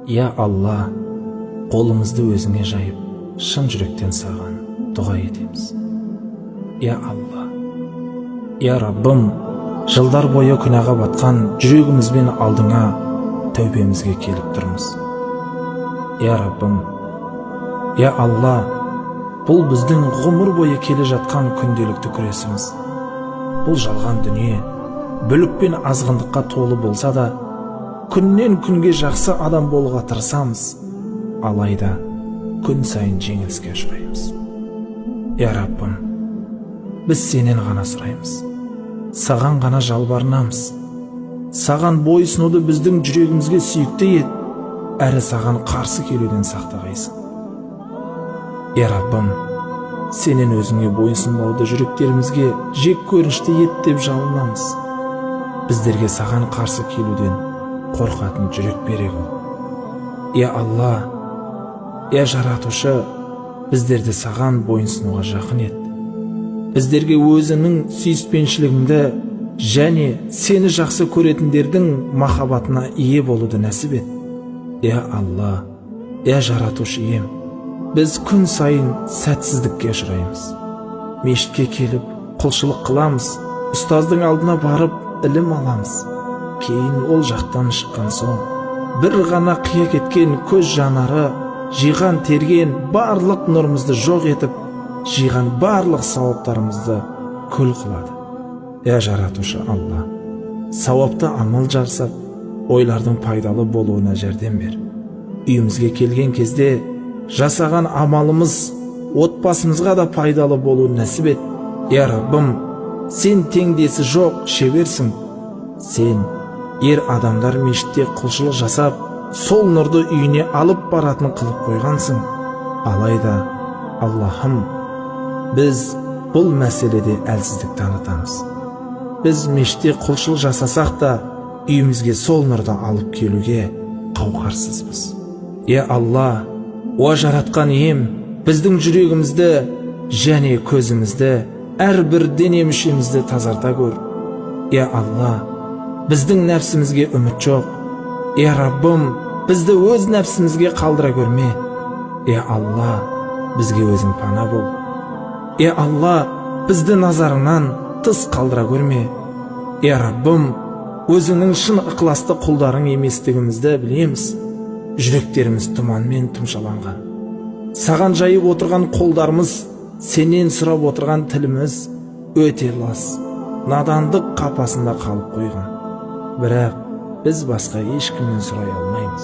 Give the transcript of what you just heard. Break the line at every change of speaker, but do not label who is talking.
Я Алла, қолымызды өзіңе жайып, шын жүректен саған дұға етеміз. Я Алла, я Раббым, жылдар бойы күнәға батқан жүрегімізбен алдыңа тәубемізге келіп тұрмыз. Я Раббым, я Алла, бұл біздің ғұмыр бойы келе жатқан күнделікті күресіміз. Бұл жалған дүние бүлік пен азғындыққа толы болса да, күннен күнге жақсы адам болуға тырысамыз, алайда күн сайын жеңіліске ұшыраймыз. Я Раббым, біз сенен ғана сұраймыз, саған ғана жалбарынамыз. Саған бойсынуды біздің жүрегімізге сүйікті ет, әрі саған қарсы келуден сақтағайсың. Я Раббым, сенен өзіңе бойсынбауды жүректерімізге жек көрінішті ет деп жалынамыз. Біздерге саған қарсы келуден қорқатын жүрек бере бол. Я Алла, я Жаратушы, біздерді саған бойынсынуға жақын ет. Біздерге өзіңнің сүйіспеншілігіңді және сені жақсы көретіндердің махаббатына ие болуды нәсіп ет. Я Алла, я Жаратушы ием, біз күн сайын сәтсіздікке ұшыраймыз. Мешітке келіп, құлшылық қыламыз, ұстаздың алдына барып, ілім аламыз. Кейін ол жақтан шыққан соң, бір ғана қия кеткен көз жанары, жиған терген барлық нұрымызды жоқ етіп, жиған барлық сауаптарымызды күл қылады. Я Жаратушы Алла, сауапты амал жасап, ойлардың пайдалы болуына жәрдем бер. Үйімізге келген кезде жасаған амалымыз отбасымызға да пайдалы болуын нәсіп ет. Я Раббым, сен теңдесі жоқ шеберсің. Сен ер адамдар мешітте құлшылық жасап, сол нұрды үйіне алып баратын қылып қойғансың. Алайда, Аллахым, біз бұл мәселеде әлсіздік танытамыз. Біз мешітте құлшылық жасасақ та, үйімізге сол нұрды алып келуге қауқарсызбыз. Я Алла, о жаратқан ием, біздің жүрегімізді және көзімізді, әрбір дене мүшемізді тазарта көр. Я Алла, біздің нәпсімізге үміт жоқ. Я Раббым, бізді өз нәпсімізге қалдыра көрме. Я Алла, бізге өзің пана бол. Я Алла, бізді назарыңнан тыс қалдыра көрме. Я Раббым, өзіңнің шын ықыласты құлдарың еместігімізді білеміз. Жүректеріміз тұманмен тұмшаланған. Саған жайып отырған қолдарымыз, сенен сұрап отырған тіліміз өте лас, надандық қапасында қалып қойған. Бірақ біз басқа ешкімнен сұрай алмаймыз.